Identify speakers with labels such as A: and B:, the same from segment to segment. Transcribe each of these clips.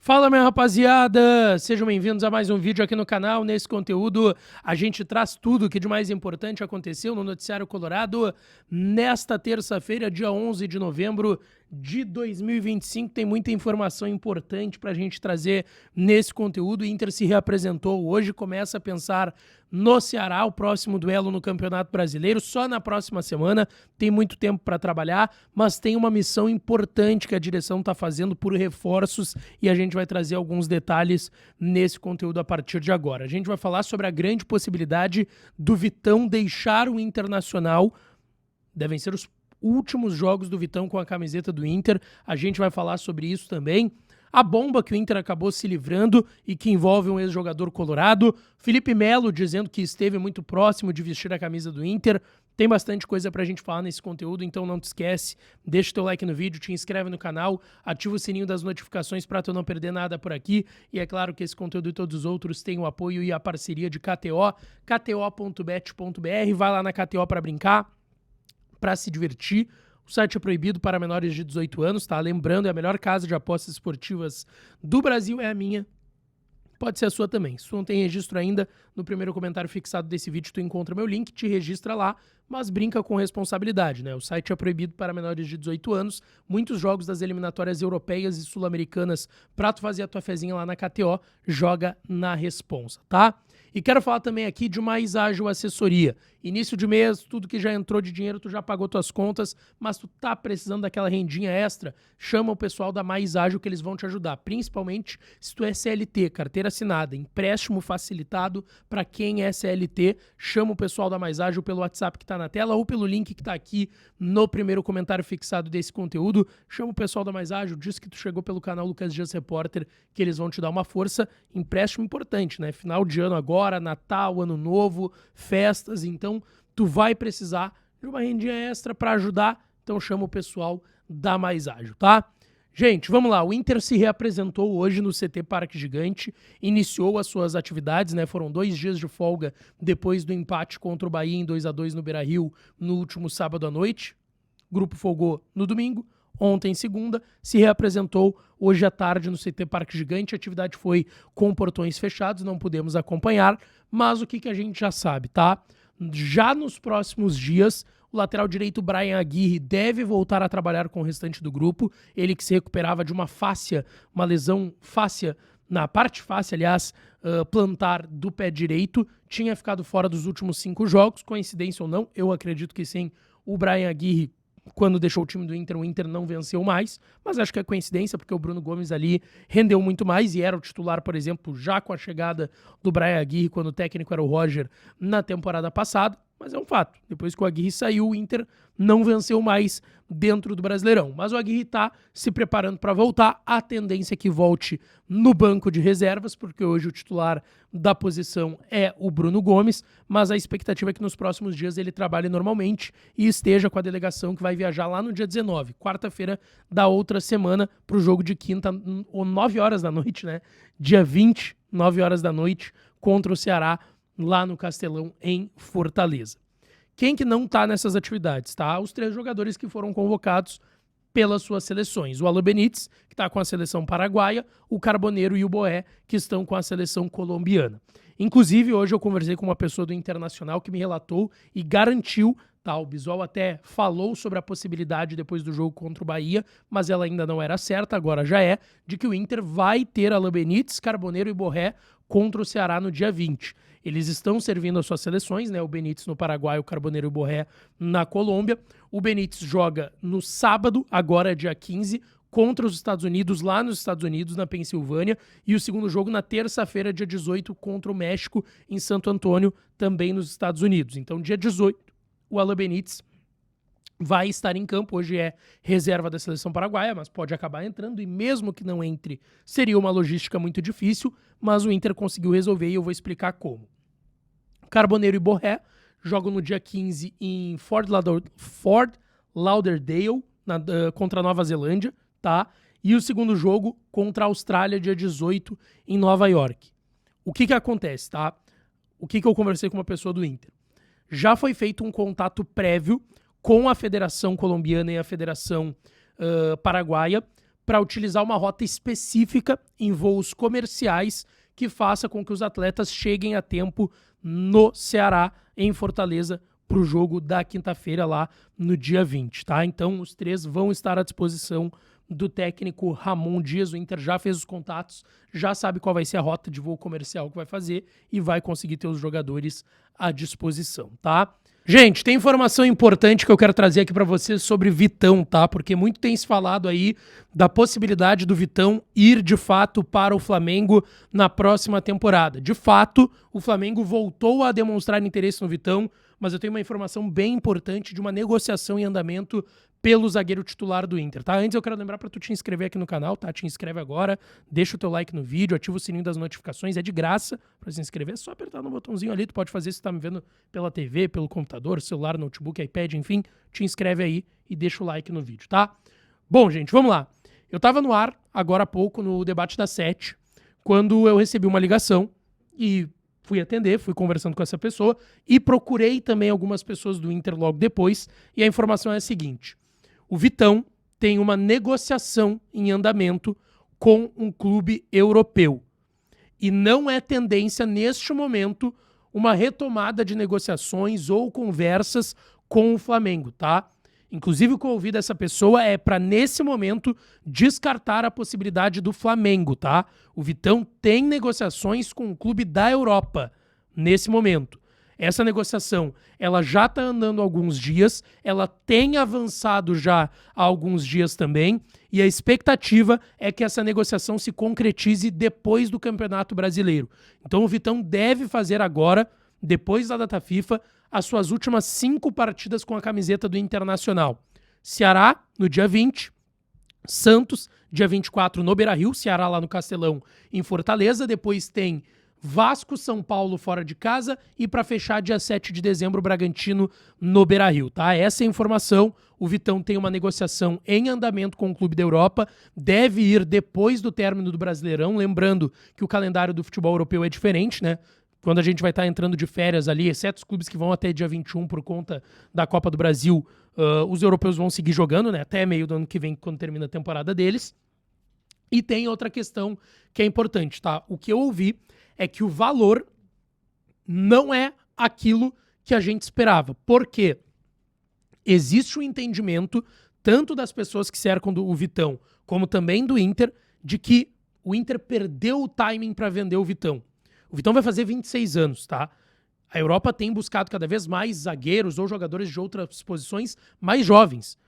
A: Fala, minha rapaziada! Sejam bem-vindos a mais um vídeo aqui no canal. Nesse conteúdo, a gente traz tudo o que de mais importante aconteceu no Noticiário Colorado nesta terça-feira, dia 11 de novembro de 2025. Tem muita informação importante para a gente trazer nesse conteúdo. O Inter se reapresentou hoje, começa a pensar no Ceará, o próximo duelo no Campeonato Brasileiro, só na próxima semana. Tem muito tempo para trabalhar, mas tem uma missão importante que a direção está fazendo por reforços e a gente vai trazer alguns detalhes nesse conteúdo a partir de agora. A gente vai falar sobre a grande possibilidade do Vitão deixar o Internacional. Devem ser os últimos jogos do Vitão com a camiseta do Inter. A gente vai falar sobre isso também. A bomba que o Inter acabou se livrando e que envolve um ex-jogador colorado. Felipe Melo dizendo que esteve muito próximo de vestir a camisa do Inter. Tem bastante coisa pra gente falar nesse conteúdo, então não te esquece, deixa o teu like no vídeo, te inscreve no canal, ativa o sininho das notificações pra tu não perder nada por aqui. E é claro que esse conteúdo e todos os outros têm o apoio e a parceria de KTO, kto.bet.br. Vai lá na KTO pra brincar, pra se divertir. O site é proibido para menores de 18 anos, tá? Lembrando, é a melhor casa de apostas esportivas do Brasil, é a minha. Pode ser a sua também. Se tu não tem registro ainda, no primeiro comentário fixado desse vídeo tu encontra meu link, te registra lá, mas brinca com responsabilidade, né? O site é proibido para menores de 18 anos. Muitos jogos das eliminatórias europeias e sul-americanas pra tu fazer a tua fezinha lá na KTO, joga na responsa, tá? E quero falar também aqui de Mais Ágil Assessoria. Início de mês, tudo que já entrou de dinheiro, tu já pagou tuas contas, mas tu tá precisando daquela rendinha extra, chama o pessoal da Mais Ágil que eles vão te ajudar. Principalmente se tu é CLT, carteira assinada, empréstimo facilitado para quem é CLT, chama o pessoal da Mais Ágil pelo WhatsApp que tá na tela ou pelo link que tá aqui no primeiro comentário fixado desse conteúdo. Chama o pessoal da Mais Ágil, diz que tu chegou pelo canal Lucas Dias Repórter, que eles vão te dar uma força. Empréstimo importante, né? Final de ano agora, Natal, Ano Novo, festas, então tu vai precisar de uma rendinha extra para ajudar, então chama o pessoal da Mais Ágil, tá? Gente, vamos lá, o Inter se reapresentou hoje no CT Parque Gigante, iniciou as suas atividades, né? Foram 2 dias de folga depois do empate contra o Bahia em 2-2 no Beira-Rio no último sábado à noite. O grupo folgou no domingo. Ontem, segunda, se reapresentou hoje à tarde no CT Parque Gigante. A atividade foi com portões fechados, não pudemos acompanhar, mas o que a gente já sabe, tá? Já nos próximos dias, o lateral direito Bryan Aguirre deve voltar a trabalhar com o restante do grupo. Ele que se recuperava de uma fáscia, uma lesão fáscia, na parte fáscia, aliás, plantar do pé direito, tinha ficado fora dos últimos 5 jogos, coincidência ou não, eu acredito que sim, o Bryan Aguirre, quando deixou o time do Inter, o Inter não venceu mais, mas acho que é coincidência, porque o Bruno Gomes ali rendeu muito mais e era o titular, por exemplo, já com a chegada do Bryan Aguirre, quando o técnico era o Roger, na temporada passada, mas é um fato. Depois que o Aguirre saiu, o Inter não venceu mais dentro do Brasileirão. Mas o Aguirre está se preparando para voltar. A tendência é que volte no banco de reservas, porque hoje o titular da posição é o Bruno Gomes, mas a expectativa é que nos próximos dias ele trabalhe normalmente e esteja com a delegação que vai viajar lá no dia 19, quarta-feira da outra semana, para o jogo de quinta, ou 9 horas da noite, né? Dia 20, 9 horas da noite, contra o Ceará, lá no Castelão, em Fortaleza. Quem que não tá nessas atividades, tá? Os 3 jogadores que foram convocados pelas suas seleções. O Alan Benítez, que está com a seleção paraguaia, o Carboneiro e o Boé, que estão com a seleção colombiana. Inclusive, hoje eu conversei com uma pessoa do Internacional que me relatou e garantiu, tá? O Bisol até falou sobre a possibilidade depois do jogo contra o Bahia, mas ela ainda não era certa, agora já é, de que o Inter vai ter Alan Benítez, Carboneiro e Borré contra o Ceará no dia 20. Eles estão servindo as suas seleções, né? O Benítez no Paraguai, o Carboneiro e o Borré na Colômbia. O Benítez joga no sábado, agora dia 15, contra os Estados Unidos, lá nos Estados Unidos, na Pensilvânia. E o segundo jogo na terça-feira, dia 18, contra o México, em Santo Antônio, também nos Estados Unidos. Então, dia 18, o Alan Benítez vai estar em campo. Hoje é reserva da seleção paraguaia, mas pode acabar entrando, e mesmo que não entre, seria uma logística muito difícil, mas o Inter conseguiu resolver e eu vou explicar como. Carboneiro e Borré jogam no dia 15 em Fort Lauderdale, contra a Nova Zelândia, tá? E o segundo jogo contra a Austrália, dia 18, em Nova York. O que acontece, tá? O que eu conversei com uma pessoa do Inter? Já foi feito um contato prévio com a Federação Colombiana e a Federação Paraguaia para utilizar uma rota específica em voos comerciais que faça com que os atletas cheguem a tempo no Ceará, em Fortaleza, para o jogo da quinta-feira lá no dia 20, tá? Então os 3 vão estar à disposição do técnico Ramon Dias. O Inter já fez os contatos, já sabe qual vai ser a rota de voo comercial que vai fazer e vai conseguir ter os jogadores à disposição, tá? Gente, tem informação importante que eu quero trazer aqui para vocês sobre Vitão, tá? Porque muito tem se falado aí da possibilidade do Vitão ir de fato para o Flamengo na próxima temporada. De fato, o Flamengo voltou a demonstrar interesse no Vitão, mas eu tenho uma informação bem importante de uma negociação em andamento pelo zagueiro titular do Inter, tá? Antes eu quero lembrar para tu te inscrever aqui no canal, tá? Te inscreve agora, deixa o teu like no vídeo, ativa o sininho das notificações, é de graça para se inscrever, é só apertar no botãozinho ali, tu pode fazer se tu tá me vendo pela TV, pelo computador, celular, notebook, iPad, enfim, te inscreve aí e deixa o like no vídeo, tá? Bom, gente, vamos lá. Eu tava no ar, agora há pouco, no debate das 7, quando eu recebi uma ligação e fui atender, fui conversando com essa pessoa e procurei também algumas pessoas do Inter logo depois, e a informação é a seguinte: o Vitão tem uma negociação em andamento com um clube europeu. E não é tendência, neste momento, uma retomada de negociações ou conversas com o Flamengo, tá? Inclusive, o que eu ouvi dessa pessoa é para, nesse momento, descartar a possibilidade do Flamengo, tá? O Vitão tem negociações com um clube da Europa nesse momento. Essa negociação, ela já está andando há alguns dias, ela tem avançado já há alguns dias também, e a expectativa é que essa negociação se concretize depois do Campeonato Brasileiro. Então o Vitão deve fazer agora, depois da data FIFA, as suas últimas 5 partidas com a camiseta do Internacional. Ceará, no dia 20, Santos, dia 24, no Beira-Rio, Ceará lá no Castelão, em Fortaleza, depois tem Vasco, São Paulo fora de casa e para fechar dia 7 de dezembro, Bragantino no Beira-Rio, tá? Essa é a informação. O Vitão tem uma negociação em andamento com o clube da Europa, deve ir depois do término do Brasileirão, lembrando que o calendário do futebol europeu é diferente, né? Quando a gente vai estar entrando de férias ali, exceto os clubes que vão até dia 21 por conta da Copa do Brasil, os europeus vão seguir jogando, né? Até meio do ano que vem, quando termina a temporada deles. E tem outra questão que é importante, tá? O que eu ouvi é que o valor não é aquilo que a gente esperava. Por quê? Existe um entendimento, tanto das pessoas que cercam o Vitão, como também do Inter, de que o Inter perdeu o timing para vender o Vitão. O Vitão vai fazer 26 anos, tá? A Europa tem buscado cada vez mais zagueiros ou jogadores de outras posições mais jovens.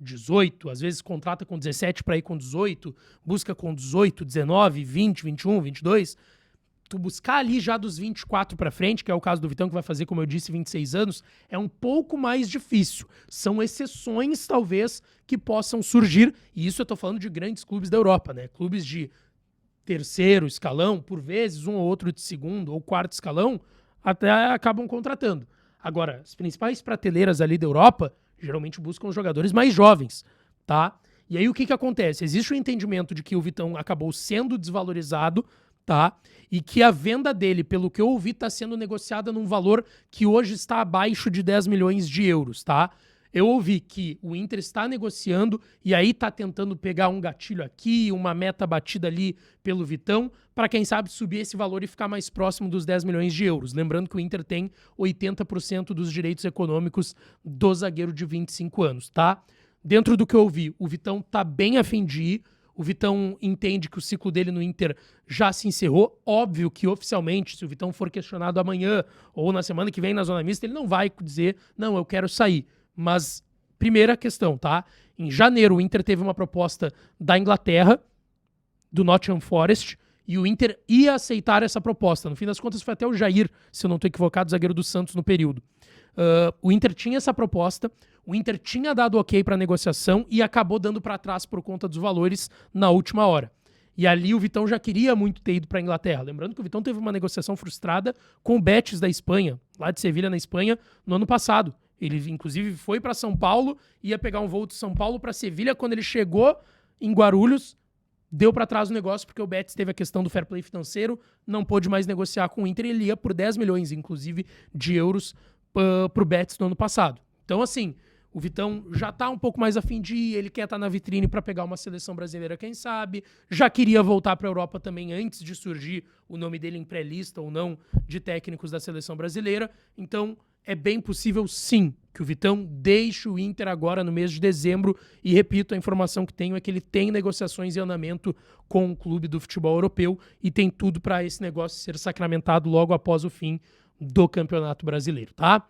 A: 18, às vezes contrata com 17 para ir com 18, busca com 18, 19, 20, 21, 22... Tu buscar ali já dos 24 para frente, que é o caso do Vitão, que vai fazer, como eu disse, 26 anos, é um pouco mais difícil. São exceções, talvez, que possam surgir, e isso eu tô falando de grandes clubes da Europa, né? Clubes de terceiro escalão, por vezes um ou outro de segundo ou quarto escalão, até acabam contratando. Agora, as principais prateleiras ali da Europa, geralmente buscam jogadores mais jovens, tá? E aí o que acontece? Existe o entendimento de que o Vitão acabou sendo desvalorizado, tá? E que a venda dele, pelo que eu ouvi, está sendo negociada num valor que hoje está abaixo de 10 milhões de euros, tá? Eu ouvi que o Inter está negociando e aí está tentando pegar um gatilho aqui, uma meta batida ali pelo Vitão, para quem sabe subir esse valor e ficar mais próximo dos 10 milhões de euros. Lembrando que o Inter tem 80% dos direitos econômicos do zagueiro de 25 anos, tá? Dentro do que eu ouvi, o Vitão tá bem a fim de ir. O Vitão entende que o ciclo dele no Inter já se encerrou. Óbvio que oficialmente, se o Vitão for questionado amanhã ou na semana que vem na Zona Mista, ele não vai dizer, não, eu quero sair. Mas, primeira questão, tá? Em janeiro, o Inter teve uma proposta da Inglaterra, do Nottingham Forest, e o Inter ia aceitar essa proposta. No fim das contas, foi até o Jair, se eu não estou equivocado, zagueiro do Santos no período. O Inter tinha essa proposta, o Inter tinha dado ok para a negociação e acabou dando para trás por conta dos valores na última hora. E ali o Vitão já queria muito ter ido para a Inglaterra. Lembrando que o Vitão teve uma negociação frustrada com o Betis da Espanha, lá de Sevilha, na Espanha, no ano passado. Ele, inclusive, foi para São Paulo, ia pegar um voo de São Paulo para Sevilha. Quando ele chegou em Guarulhos, deu para trás o negócio porque o Betis teve a questão do fair play financeiro, não pôde mais negociar com o Inter e ele ia por 10 milhões, inclusive, de euros pro Betis no ano passado. Então, assim, O Vitão já tá um pouco mais a fim de ir, ele quer estar na vitrine para pegar uma seleção brasileira, quem sabe. Já queria voltar para a Europa também antes de surgir o nome dele em pré-lista ou não de técnicos da seleção brasileira. Então, é bem possível, sim, que o Vitão deixe o Inter agora no mês de dezembro. E, repito, a informação que tenho é que ele tem negociações em andamento com o clube do futebol europeu e tem tudo para esse negócio ser sacramentado logo após o fim do Campeonato Brasileiro, tá?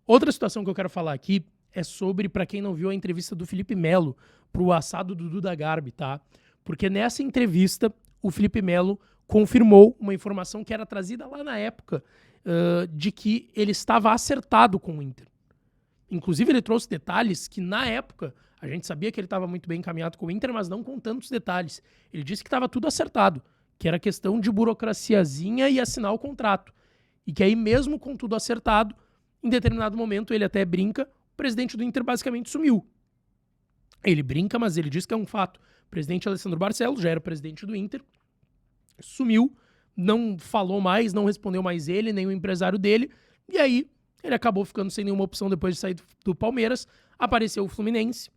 A: Outra situação que eu quero falar aqui é sobre, para quem não viu, a entrevista do Felipe Melo pro assado do Duda Garbi, tá? Porque nessa entrevista, o Felipe Melo confirmou uma informação que era trazida lá na época de que ele estava acertado com o Inter. Inclusive, ele trouxe detalhes que, na época, a gente sabia que ele estava muito bem encaminhado com o Inter, mas não com tantos detalhes. Ele disse que estava tudo acertado, que era questão de burocraciazinha e assinar o contrato. E que aí, mesmo com tudo acertado, em determinado momento, ele até brinca, o presidente do Inter basicamente sumiu. Ele brinca, mas ele diz que é um fato. O presidente Alessandro Barcelos já era presidente do Inter, sumiu, não falou mais, não respondeu mais ele, nem o empresário dele, e aí ele acabou ficando sem nenhuma opção depois de sair do Palmeiras. Apareceu o Fluminense,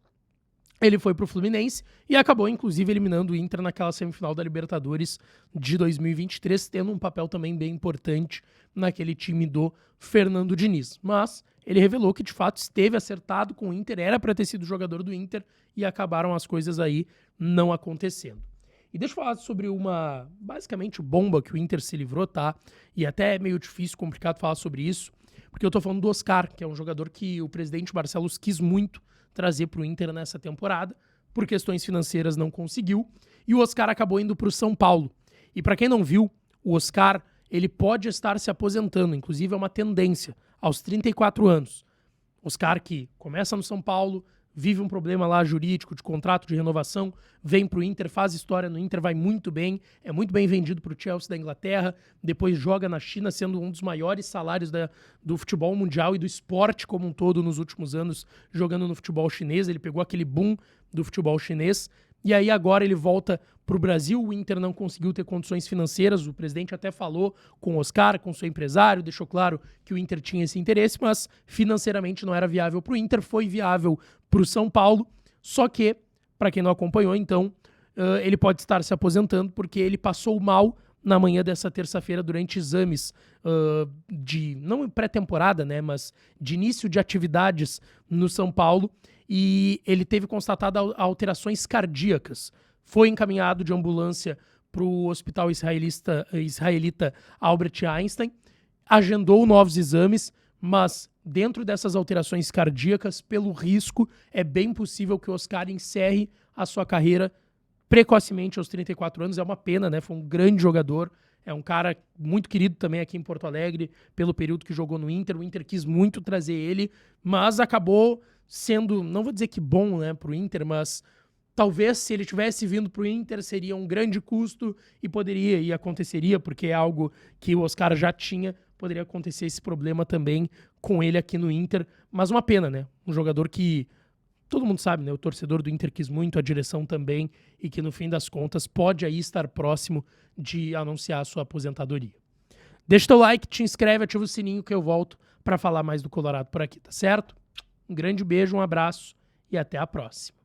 A: ele foi pro Fluminense e acabou, inclusive, eliminando o Inter naquela semifinal da Libertadores de 2023, tendo um papel também bem importante naquele time do Fernando Diniz. Mas ele revelou que, de fato, esteve acertado com o Inter, era para ter sido jogador do Inter e acabaram as coisas aí não acontecendo. E deixa eu falar sobre uma, basicamente, bomba que o Inter se livrou, tá? E até é meio difícil, complicado falar sobre isso, porque eu tô falando do Oscar, que é um jogador que o presidente Barcelos quis muito trazer pro Inter nessa temporada, por questões financeiras não conseguiu, e o Oscar acabou indo pro São Paulo. E para quem não viu, o Oscar, ele pode estar se aposentando, inclusive é uma tendência, aos 34 anos. Oscar que começa no São Paulo, vive um problema lá jurídico de contrato de renovação, vem pro Inter, faz história no Inter, vai muito bem, é muito bem vendido pro Chelsea da Inglaterra, depois joga na China, sendo um dos maiores salários do futebol mundial e do esporte como um todo nos últimos anos, jogando no futebol chinês. Ele pegou aquele boom do futebol chinês, e aí agora ele volta pro Brasil. O Inter não conseguiu ter condições financeiras, o presidente até falou com o Oscar, com seu empresário, deixou claro que o Inter tinha esse interesse, mas financeiramente não era viável pro Inter, foi viável pro São Paulo, só que, para quem não acompanhou, então, ele pode estar se aposentando porque ele passou mal na manhã dessa terça-feira durante exames de, não pré-temporada, né, mas de início de atividades no São Paulo, e ele teve constatado alterações cardíacas. Foi encaminhado de ambulância para o hospital israelita Albert Einstein, agendou novos exames, mas dentro dessas alterações cardíacas, pelo risco, é bem possível que o Oscar encerre a sua carreira precocemente aos 34 anos. É uma pena, né? Foi um grande jogador, é um cara muito querido também aqui em Porto Alegre, pelo período que jogou no Inter. O Inter quis muito trazer ele, mas acabou sendo, não vou dizer que bom, né, pro Inter, mas talvez se ele tivesse vindo pro Inter seria um grande custo e poderia e aconteceria, porque é algo que o Oscar já tinha, poderia acontecer esse problema também com ele aqui no Inter, mas uma pena, né? Um jogador que todo mundo sabe, né? O torcedor do Inter quis muito, a direção também, e que no fim das contas pode aí estar próximo de anunciar a sua aposentadoria. Deixa o teu like, te inscreve, ativa o sininho que eu volto para falar mais do Colorado por aqui, tá certo? Um grande beijo, um abraço e até a próxima.